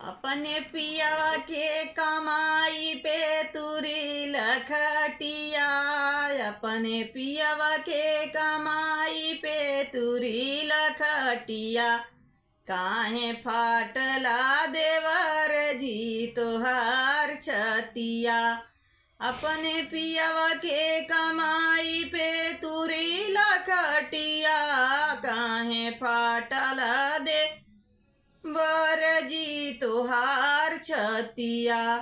अपने पिया के कमाई पे तुरी लखटिया। अपने पिया के कमाई पे तुरी लखटिया। काहे फाटला देवर जी तोहार छतिया। अपने पिया के कमाई पे तुरी लखटिया। काहे फाटला दे बरजी तोहार छतिया।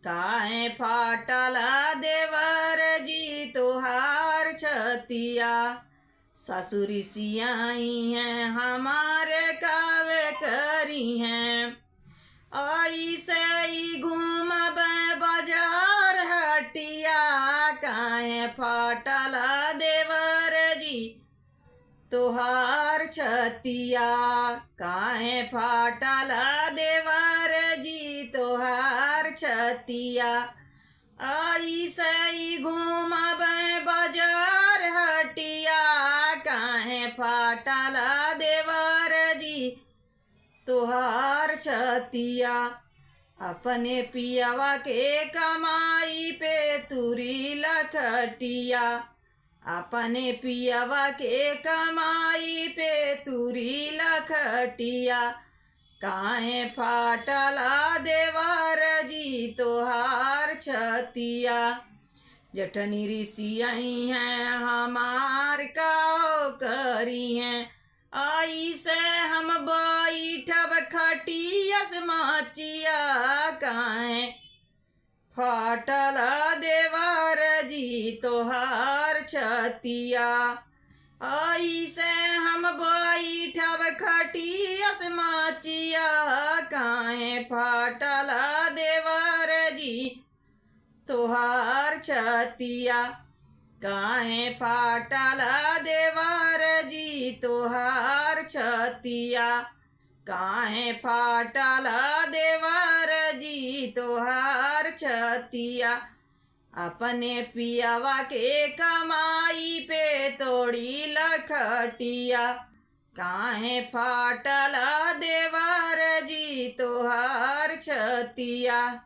काहे फाटला देवर जी तोहार छतिया। ससुरी सियाई हैं हमारे कावे करी हैं। आई से ही घूमब बाजार हटिया। काहे फाटला देवर जी तोहार छतिया। काहे फाटला देवर जी तोहार छतिया। आई सही घूमब बाजार हटिया। काहे फाटला देवर जी तोहार छतिया। अपने पियवा के कमाई पे तुरी लखटिया। अपने पियवा के कमाई पे तुरी लखटिया। काहे फाटला देवर जी तोहार छतिया। जठनी ऋषियाई हैं हमार काओ करी हैं। आई से हम बैठब खटियस माचिया। काहे फाटला देवर जी तोहार छतिया। आई से हम बैठब खटियस माचिया। काहे फाटला देवर जी तोहार छतिया। काहे फाटला देवर जी तोहार छतिया। काहे फाटला देवर जी तोहार छतिया। अपने पियवा के कमाई पे तोड़ी लखटिया। काहे फाटला देवर जी तोहार छतिया।